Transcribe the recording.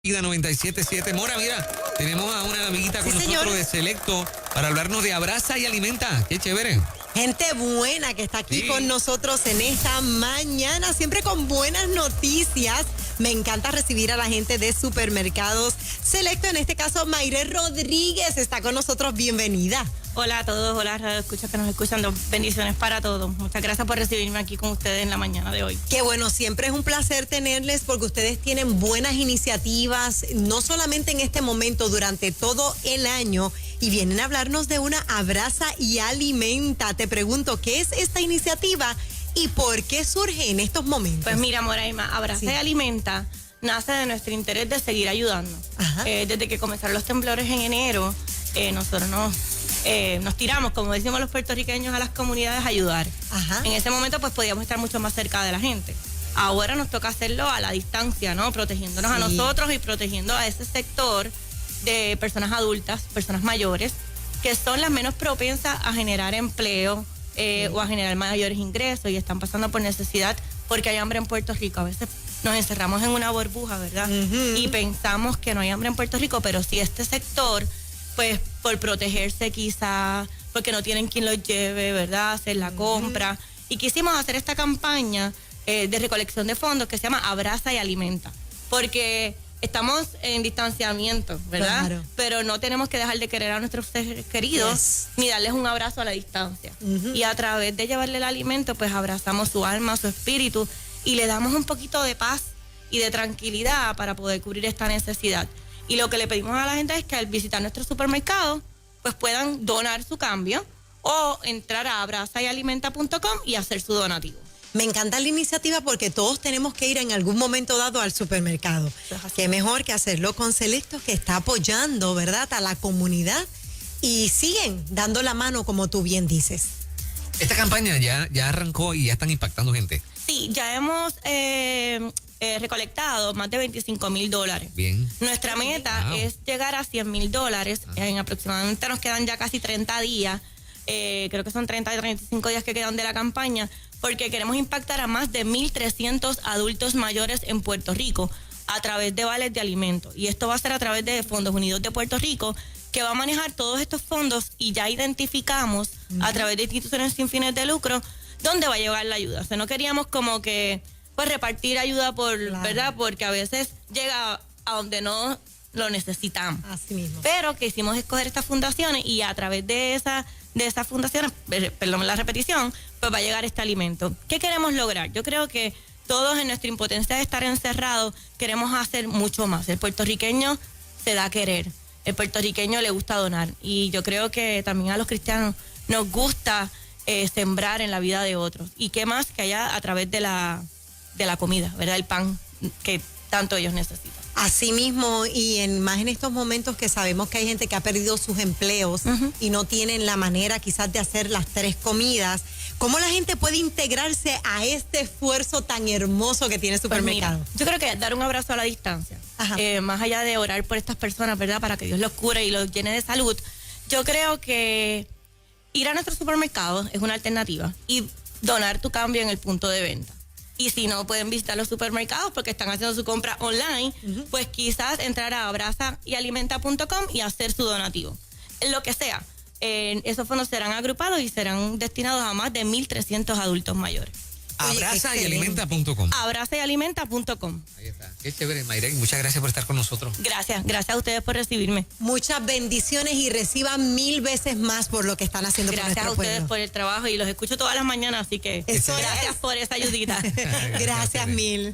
Vida 97.7. Mora, mira, tenemos a una amiguita con nosotros, señor, de Selecto para hablarnos de Abraza y Alimenta. Qué chévere. Gente buena que está aquí con nosotros en esta mañana, siempre con buenas noticias. Me encanta recibir a la gente de Supermercados Selecto. En este caso, Mayre Rodríguez está con nosotros. Bienvenida. Hola a todos, hola radio escuchas que nos escuchan. Bendiciones para todos. Muchas gracias por recibirme aquí con ustedes en la mañana de hoy. Qué bueno, siempre es un placer tenerles porque ustedes tienen buenas iniciativas, no solamente en este momento, durante todo el año, y vienen a hablarnos de una Abraza y Alimenta. Te pregunto, ¿qué es esta iniciativa y por qué surge en estos momentos? Pues mira, Moraima, Abraza y Alimenta nace de nuestro interés de seguir ayudando. Desde que comenzaron los temblores en enero, nosotros nos tiramos, como decimos los puertorriqueños, a las comunidades a ayudar. En ese momento pues podíamos estar mucho más cerca de la gente. Ahora nos toca hacerlo a la distancia, ¿no? Protegiéndonos a nosotros y protegiendo a ese sector de personas adultas, personas mayores, que son las menos propensas a generar empleo o a generar mayores ingresos y están pasando por necesidad porque hay hambre en Puerto Rico. A veces nos encerramos en una burbuja, ¿verdad? Y pensamos que no hay hambre en Puerto Rico, pero sí este sector, pues por protegerse quizá, porque no tienen quien los lleve, ¿verdad? Hacer la compra. Y quisimos hacer esta campaña de recolección de fondos que se llama Abraza y Alimenta, porque estamos en distanciamiento, ¿verdad? Claro. Pero no tenemos que dejar de querer a nuestros seres queridos, ni darles un abrazo a la distancia. Y a través de llevarle el alimento, pues abrazamos su alma, su espíritu, y le damos un poquito de paz y de tranquilidad para poder cubrir esta necesidad. Y lo que le pedimos a la gente es que al visitar nuestro supermercado, pues puedan donar su cambio o entrar a abrazaalimenta.com y hacer su donativo. Me encanta la iniciativa porque todos tenemos que ir en algún momento dado al supermercado. Qué mejor que hacerlo con Selecto, que está apoyando, ¿verdad?, a la comunidad y siguen dando la mano, como tú bien dices. Esta campaña ya arrancó y ya están impactando gente. Sí, ya hemos recolectado más de $25,000. Bien. Nuestra meta es llegar a $100,000. En aproximadamente nos quedan ya casi 30 días. Creo que son 30 y 35 días que quedan de la campaña, porque queremos impactar a más de 1,300 adultos mayores en Puerto Rico a través de vales de alimentos. Y esto va a ser a través de Fondos Unidos de Puerto Rico, que va a manejar todos estos fondos, y ya identificamos a través de instituciones sin fines de lucro dónde va a llegar la ayuda. O sea, no queríamos como que pues repartir ayuda ¿verdad? Porque a veces llega a donde no lo necesitamos. Así mismo. Pero quisimos escoger estas fundaciones y a través de esas fundaciones, perdón la repetición, pues va a llegar este alimento. ¿Qué queremos lograr? Yo creo que todos en nuestra impotencia de estar encerrados queremos hacer mucho más. El puertorriqueño se da a querer. El puertorriqueño le gusta donar. Y yo creo que también a los cristianos nos gusta sembrar en la vida de otros. Y qué más que allá a través de la comida, ¿verdad? El pan que tanto ellos necesitan. Así mismo, y más en estos momentos que sabemos que hay gente que ha perdido sus empleos y no tienen la manera quizás de hacer las 3 comidas. ¿Cómo la gente puede integrarse a este esfuerzo tan hermoso que tiene Supermercado? Pues mira, yo creo que dar un abrazo a la distancia, más allá de orar por estas personas, ¿verdad?, para que Dios los cure y los llene de salud, yo creo que ir a nuestro supermercado es una alternativa y donar tu cambio en el punto de venta. Y si no pueden visitar los supermercados porque están haciendo su compra online, pues quizás entrar a abrazaalimenta.com y hacer su donativo. Lo que sea, esos fondos serán agrupados y serán destinados a más de 1,300 adultos mayores. Abrazaalimenta.com. Abrazaalimenta.com. Ahí está. Qué chévere, Mayre. Muchas gracias por estar con nosotros. Gracias a ustedes por recibirme. Muchas bendiciones y reciban 1000 veces más por lo que están haciendo por nuestro pueblo. Gracias a ustedes por el trabajo y los escucho todas las mañanas, así que gracias por esa ayudita. Gracias 1000.